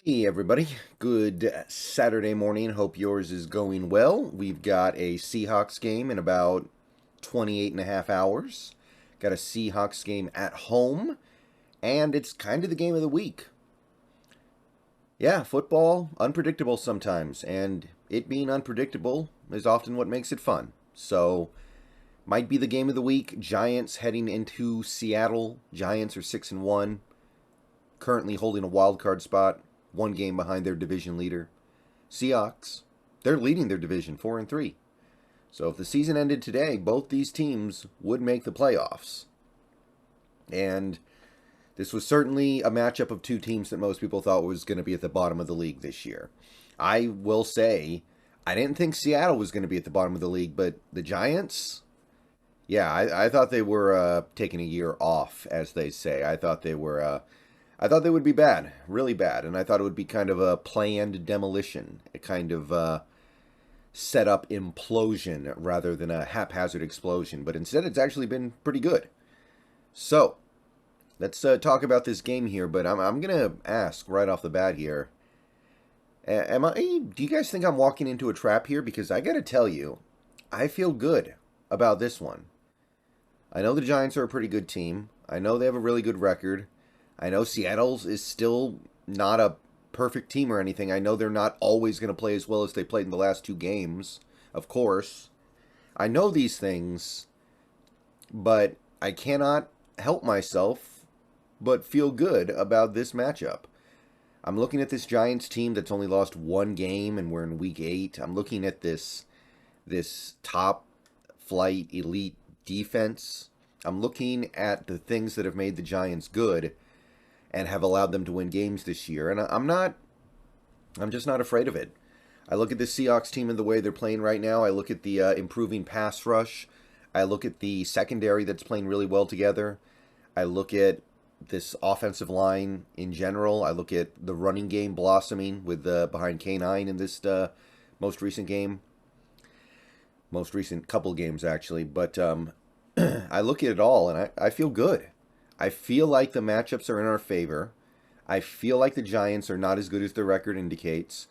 Hey everybody, good Saturday morning. Hope yours is going well. We've got a Seahawks game in about 28 and a half hours. Got a Seahawks game at home, and it's kind of the game of the week. Yeah, football, unpredictable sometimes, and it being unpredictable is often what makes it fun. So, might be the game of the week. Giants heading into Seattle. Giants are 6-1, currently holding a wild card spot, one game behind their division leader. Seahawks, they're leading their division 4-3. So if the season ended today, both these teams would make the playoffs. And this was certainly a matchup of two teams that most people thought was going to be at the bottom of the league this year. I will say, I didn't think Seattle was going to be at the bottom of the league, but the Giants, yeah, I thought they were taking a year off, as they say. I thought they would be bad, really bad, and I thought it would be kind of a planned demolition, a kind of set up implosion rather than a haphazard explosion. But instead, it's actually been pretty good. So, let's talk about this game here. But I'm gonna ask right off the bat here: Do you guys think I'm walking into a trap here? Because I gotta tell you, I feel good about this one. I know the Giants are a pretty good team. I know they have a really good record. I know Seattle's is still not a perfect team or anything. I know they're not always going to play as well as they played in the last two games, of course. I know these things, but I cannot help myself but feel good about this matchup. I'm looking at this Giants team that's only lost one game and we're in week 8. I'm looking at this top flight elite defense. I'm looking at the things that have made the Giants good and have allowed them to win games this year. And I'm just not afraid of it. I look at the Seahawks team and the way they're playing right now. I look at the improving pass rush. I look at the secondary that's playing really well together. I look at this offensive line in general. I look at the running game blossoming with behind Cain in this most recent game. Most recent couple games, actually. But I look at it all, and I feel good. I feel like the matchups are in our favor. I feel like the Giants are not as good as their record indicates.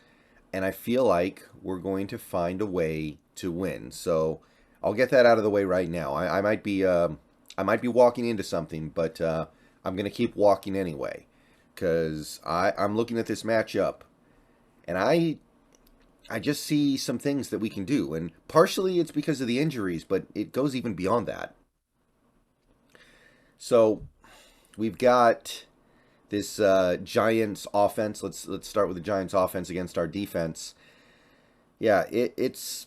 And I feel like we're going to find a way to win. So I'll get that out of the way right now. I might be walking into something, but I'm going to keep walking anyway. Because I'm looking at this matchup. And I just see some things that we can do. And partially it's because of the injuries, but it goes even beyond that. So we've got this Giants offense. Let's start with the Giants offense against our defense. Yeah, it's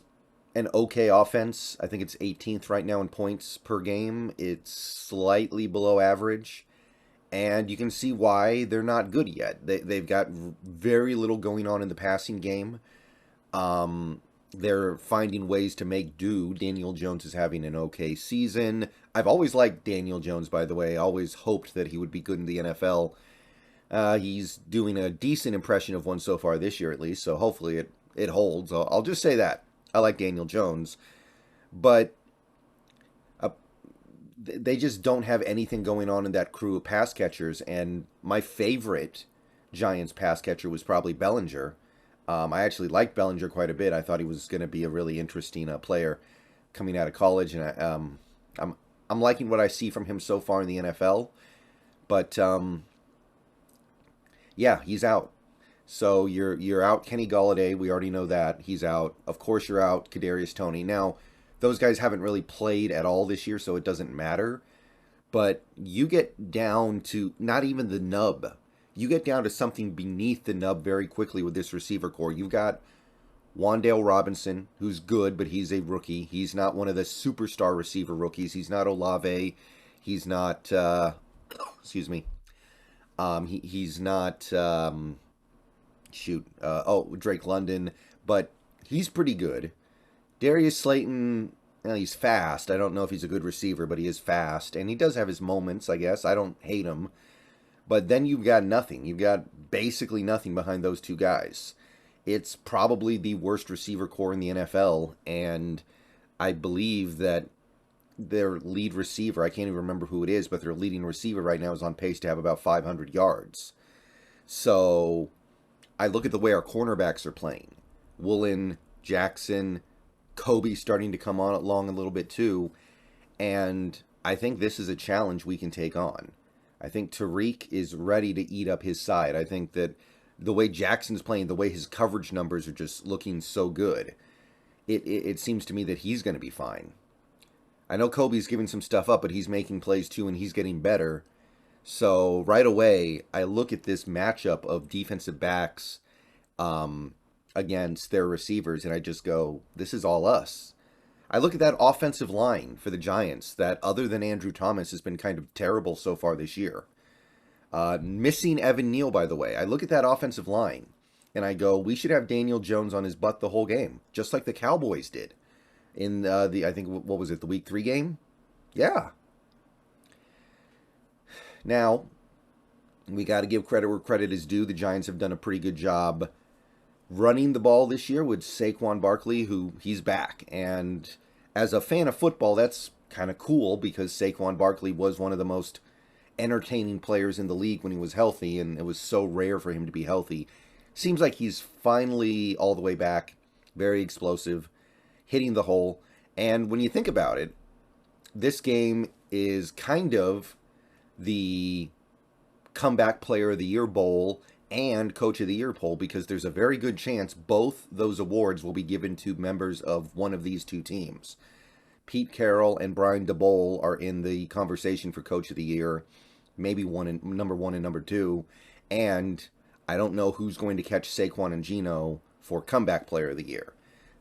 an okay offense. I think it's 18th right now in points per game. It's slightly below average. And you can see why they're not good yet. They've got very little going on in the passing game. They're finding ways to make do. Daniel Jones is having an okay season. I've always liked Daniel Jones, by the way. I always hoped that he would be good in the NFL. He's doing a decent impression of one so far this year, at least, so hopefully it holds. I'll just say that. I like Daniel Jones. But they just don't have anything going on in that crew of pass catchers, and my favorite Giants pass catcher was probably Bellinger. I actually liked Bellinger quite a bit. I thought he was going to be a really interesting player coming out of college, and I'm liking what I see from him so far in the NFL. But yeah, he's out. So you're out Kenny Golladay. We already know that he's out. Of course, you're out Kadarius Toney. Now, those guys haven't really played at all this year, so it doesn't matter. But you get down to not even the nub. You get down to something beneath the nub very quickly with this receiver core. You've got Wan'Dale Robinson, who's good, but he's a rookie. He's not one of the superstar receiver rookies. He's not Olave. He's not, excuse me. He's not, Drake London, but he's pretty good. Darius Slayton, well, he's fast. I don't know if he's a good receiver, but he is fast. And he does have his moments, I guess. I don't hate him. But then you've got nothing. You've got basically nothing behind those two guys. It's probably the worst receiver core in the NFL, and I believe that their lead receiver, I can't even remember who it is, but their leading receiver right now is on pace to have about 500 yards. So I look at the way our cornerbacks are playing. Woolen, Jackson, Kobe starting to come on along a little bit too. And I think this is a challenge we can take on. I think Tariq is ready to eat up his side. I think that the way Jackson's playing, the way his coverage numbers are just looking so good, it seems to me that he's going to be fine. I know Kobe's giving some stuff up, but he's making plays too, and he's getting better. So right away, I look at this matchup of defensive backs against their receivers, and I just go, this is all us. I look at that offensive line for the Giants that, other than Andrew Thomas, has been kind of terrible so far this year. Missing Evan Neal, by the way. I look at that offensive line, and I go, we should have Daniel Jones on his butt the whole game, just like the Cowboys did in I think, what was it, the Week 3 game? Yeah. Now, we got to give credit where credit is due. The Giants have done a pretty good job running the ball this year with Saquon Barkley, who he's back. And as a fan of football, that's kind of cool because Saquon Barkley was one of the most entertaining players in the league when he was healthy, and it was so rare for him to be healthy. Seems like he's finally all the way back, very explosive, hitting the hole. And when you think about it, this game is kind of the Comeback Player of the Year Bowl and Coach of the Year poll, because there's a very good chance both those awards will be given to members of one of these two teams. Pete Carroll and Brian DeBole are in the conversation for Coach of the Year, maybe number one and number two, and I don't know who's going to catch Saquon and Geno for Comeback Player of the Year.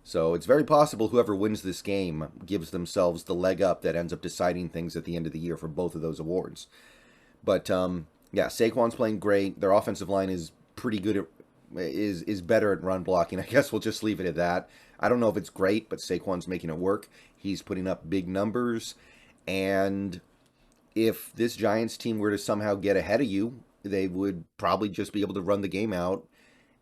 So it's very possible whoever wins this game gives themselves the leg up that ends up deciding things at the end of the year for both of those awards. But yeah, Saquon's playing great. Their offensive line is pretty good is better at run blocking. I guess we'll just leave it at that. I don't know if it's great, but Saquon's making it work. He's putting up big numbers. And if this Giants team were to somehow get ahead of you, they would probably just be able to run the game out.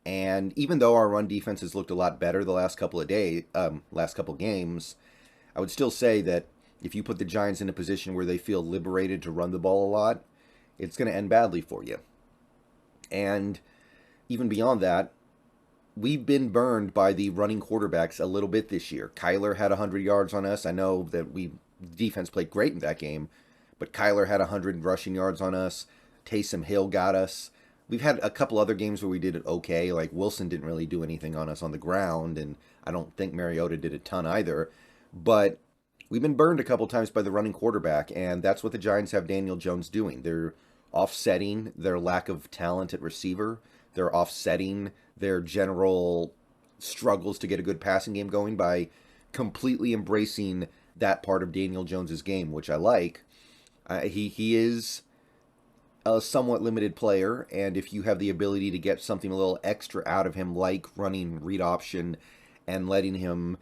And even though our run defense has looked a lot better the last couple of games, I would still say that if you put the Giants in a position where they feel liberated to run the ball a lot, it's going to end badly for you. And even beyond that, we've been burned by the running quarterbacks a little bit this year. Kyler had 100 yards on us. I know that defense played great in that game, but Kyler had 100 rushing yards on us. Taysom Hill got us. We've had a couple other games where we did it okay. Like Wilson didn't really do anything on us on the ground, and I don't think Mariota did a ton either. But we've been burned a couple times by the running quarterback, and that's what the Giants have Daniel Jones doing. They're offsetting their lack of talent at receiver. They're offsetting their general struggles to get a good passing game going by completely embracing that part of Daniel Jones's game, which I like. He is a somewhat limited player, and if you have the ability to get something a little extra out of him, like running read option and letting him,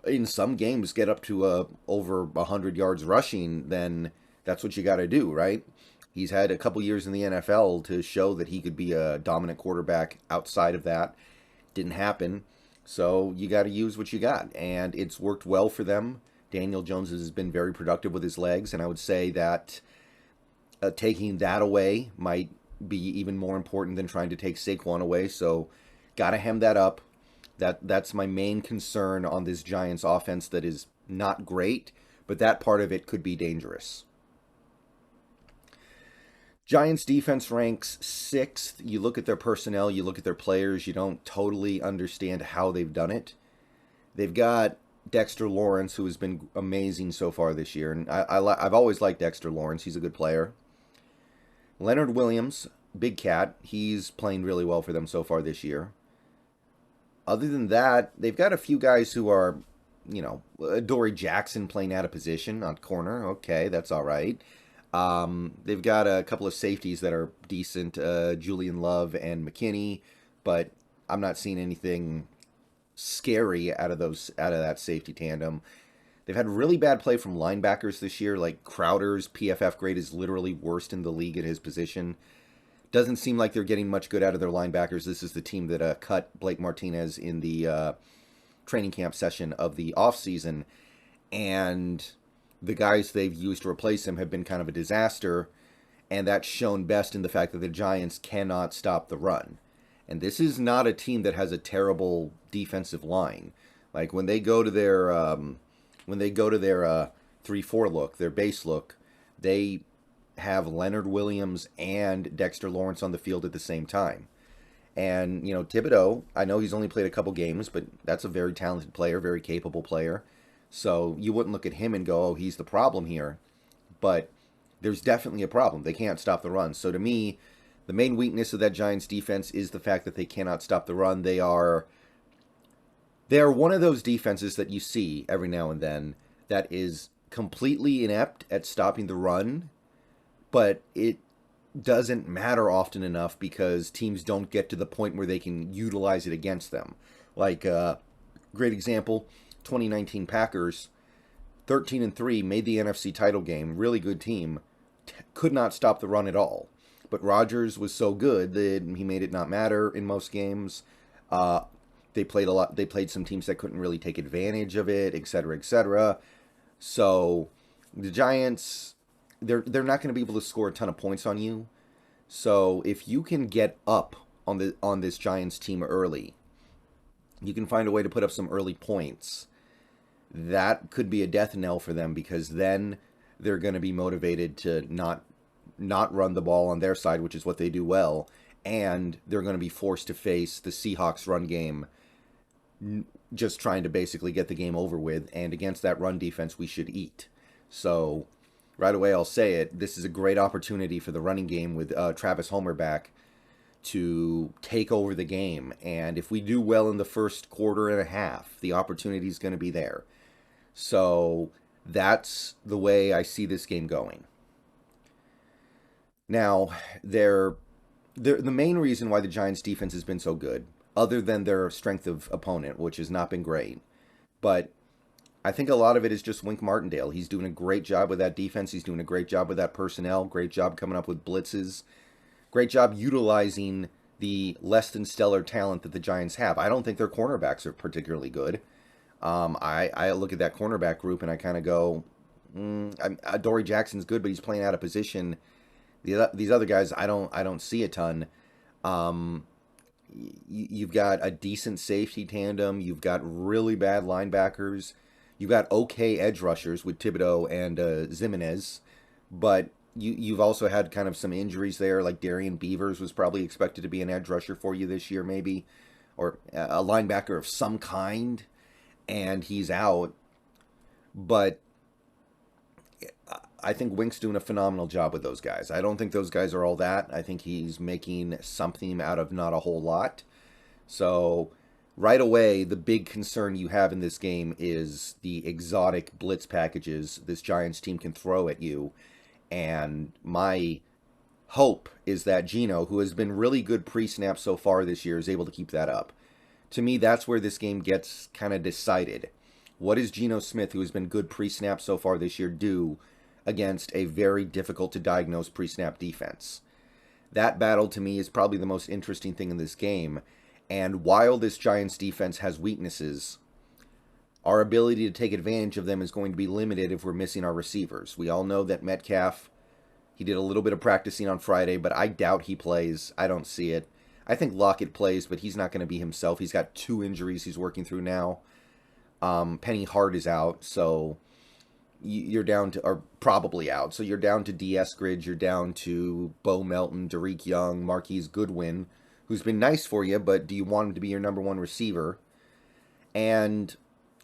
in some games, get up to over 100 yards rushing, then that's what you got to do, right? He's had a couple years in the NFL to show that he could be a dominant quarterback outside of that. Didn't happen, so you got to use what you got, and it's worked well for them. Daniel Jones has been very productive with his legs, and I would say that taking that away might be even more important than trying to take Saquon away. So got to hem that up. That's my main concern on this Giants offense that is not great, but that part of it could be dangerous. Giants defense ranks 6th. You look at their personnel, you look at their players, you don't totally understand how they've done it. They've got Dexter Lawrence, who has been amazing so far this year, and I've always liked Dexter Lawrence. He's a good player. Leonard Williams, big cat, he's playing really well for them so far this year. Other than that, they've got a few guys who are, Dory Jackson playing out of position on corner. Okay, that's all right. They've got a couple of safeties that are decent, Julian Love and McKinney, but I'm not seeing anything scary out of that safety tandem. They've had really bad play from linebackers this year. Like Crowder's PFF grade is literally worst in the league at his position. Doesn't seem like they're getting much good out of their linebackers. This is the team that cut Blake Martinez in the training camp session of the offseason, and the guys they've used to replace him have been kind of a disaster, and that's shown best in the fact that the Giants cannot stop the run. And this is not a team that has a terrible defensive line. Like when they go to their 3-4 look, their base look, they have Leonard Williams and Dexter Lawrence on the field at the same time. And, you know, Thibodeau, I know he's only played a couple games, but that's a very talented player, very capable player. So you wouldn't look at him and go, oh, he's the problem here. But there's definitely a problem. They can't stop the run. So to me, the main weakness of that Giants defense is the fact that they cannot stop the run. They are one of those defenses that you see every now and then that is completely inept at stopping the run, but it doesn't matter often enough because teams don't get to the point where they can utilize it against them. Like, great example, 2019 Packers, 13-3, made the NFC title game, really good team, could not stop the run at all. But Rodgers was so good that he made it not matter in most games. They played a lot. They played some teams that couldn't really take advantage of it, et cetera, et cetera. So the Giants, they're not going to be able to score a ton of points on you. So if you can get up on this Giants team early, you can find a way to put up some early points. That could be a death knell for them because then they're going to be motivated to not run the ball on their side, which is what they do well, and they're going to be forced to face the Seahawks run game, just trying to basically get the game over with, and against that run defense, we should eat. So right away, I'll say it, this is a great opportunity for the running game with Travis Homer back to take over the game, and if we do well in the first quarter and a half, the opportunity is going to be there. So that's the way I see this game going. Now, the main reason why the Giants' defense has been so good, other than their strength of opponent, which has not been great, but I think a lot of it is just Wink Martindale. He's doing a great job with that defense. He's doing a great job with that personnel, great job coming up with blitzes, great job utilizing the less than stellar talent that the Giants have. I don't think their cornerbacks are particularly good. I look at that cornerback group and I kind of go, Dory Jackson's good, but he's playing out of position. These other guys, I don't see a ton. You've got a decent safety tandem. You've got really bad linebackers. You've got okay edge rushers with Thibodeau and Zimenez, but you've also had kind of some injuries there. Like Darian Beavers was probably expected to be an edge rusher for you this year, maybe, or a linebacker of some kind, and he's out. But I think Wink's doing a phenomenal job with those guys. I don't think those guys are all that. I think he's making something out of not a whole lot. So right away, the big concern you have in this game is the exotic blitz packages this Giants team can throw at you. And my hope is that Geno, who has been really good pre-snap so far this year, is able to keep that up. To me, that's where this game gets kind of decided. What does Geno Smith, who has been good pre-snap so far this year, do against a very difficult to diagnose pre-snap defense? That battle, to me, is probably the most interesting thing in this game. And while this Giants defense has weaknesses, our ability to take advantage of them is going to be limited if we're missing our receivers. We all know that Metcalf, he did a little bit of practicing on Friday, but I doubt he plays. I don't see it. I think Lockett plays, but he's not going to be himself. He's got 2 injuries he's working through now. Penny Hart is out, so you're down to, or probably out, so you're down to D. Eskridge, you're down to Bo Melton, Derek Young, Marquise Goodwin, who's been nice for you, but do you want him to be your number 1 receiver? And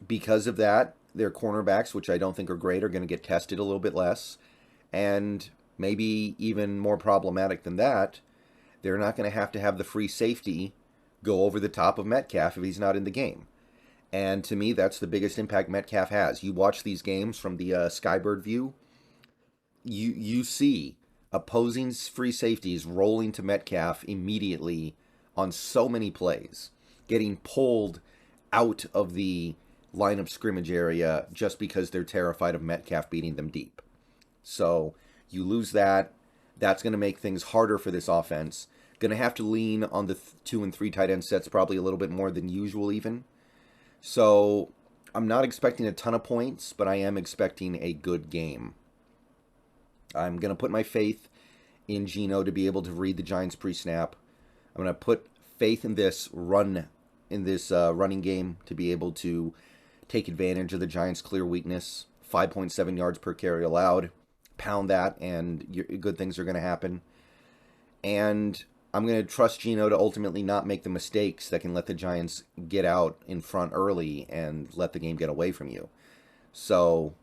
because of that, their cornerbacks, which I don't think are great, are going to get tested a little bit less. And maybe even more problematic than that, they're not going to have the free safety go over the top of Metcalf if he's not in the game. And to me, that's the biggest impact Metcalf has. You watch these games from the Skybird view, you see opposing free safeties rolling to Metcalf immediately on so many plays, getting pulled out of the line of scrimmage area just because they're terrified of Metcalf beating them deep. So you lose that. That's going to make things harder for this offense. Going to have to lean on the 2 and 3 tight end sets probably a little bit more than usual even. So I'm not expecting a ton of points, but I am expecting a good game. I'm going to put my faith in Geno to be able to read the Giants pre-snap. I'm going to put faith in this running game to be able to take advantage of the Giants' clear weakness. 5.7 yards per carry allowed. Pound that, and good things are going to happen. And I'm going to trust Geno to ultimately not make the mistakes that can let the Giants get out in front early and let the game get away from you. So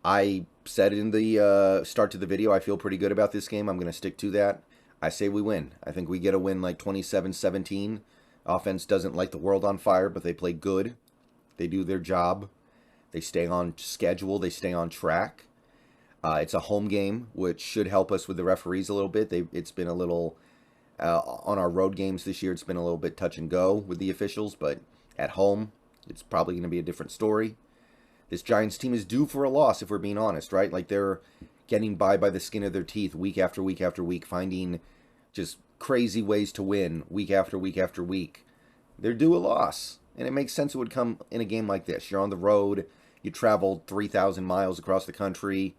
I said in the start to the video, I feel pretty good about this game. I'm going to stick to that. I say we win. I think we get a win like 27-17. Offense doesn't light the world on fire, but they play good. They do their job. They stay on schedule. They stay on track. It's a home game, which should help us with the referees a little bit. It's been a little, on our road games this year, it's been a little bit touch and go with the officials, but at home, it's probably going to be a different story. This Giants team is due for a loss, if we're being honest, right? Like, they're getting by the skin of their teeth week after week after week, finding just crazy ways to win week after week after week. They're due a loss, and it makes sense it would come in a game like this. You're on the road, you traveled 3,000 miles across the country.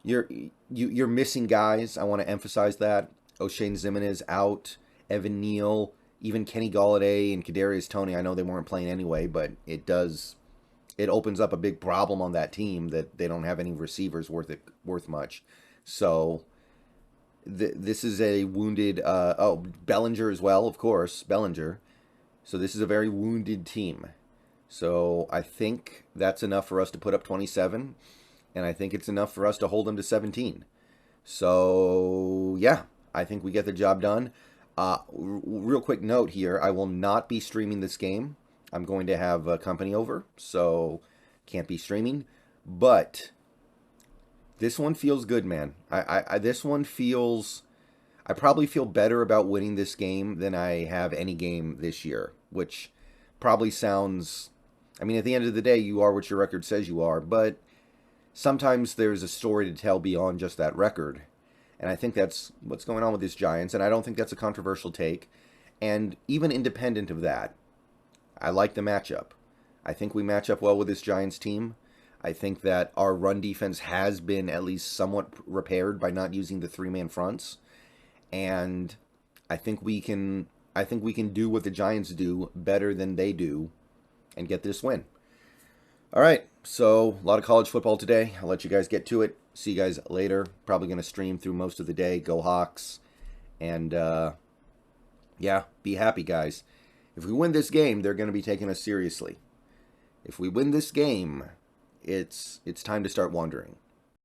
You're missing guys. I want to emphasize that. O'Shane Zimenez out, Evan Neal, even Kenny Golladay and Kadarius Toney. I know they weren't playing anyway, but it opens up a big problem on that team that they don't have any receivers worth much. So this is a wounded. Bellinger as well, of course, Bellinger. So this is a very wounded team. So I think that's enough for us to put up 27. And I think it's enough for us to hold them to 17. So, yeah, I think we get the job done. Real quick note here, I will not be streaming this game. I'm going to have company over, so can't be streaming. But this one feels good, man. This one feels... I probably feel better about winning this game than I have any game this year, which probably sounds... I mean, at the end of the day, you are what your record says you are, but... sometimes there's a story to tell beyond just that record. And I think that's what's going on with this Giants. And I don't think that's a controversial take. And even independent of that, I like the matchup. I think we match up well with this Giants team. I think that our run defense has been at least somewhat repaired by not using the three-man fronts. And I think we can do what the Giants do better than they do and get this win. All right, so a lot of college football today. I'll let you guys get to it. See you guys later. Probably going to stream through most of the day. Go Hawks. And, yeah, be happy, guys. If we win this game, they're going to be taking us seriously. If we win this game, it's time to start wondering.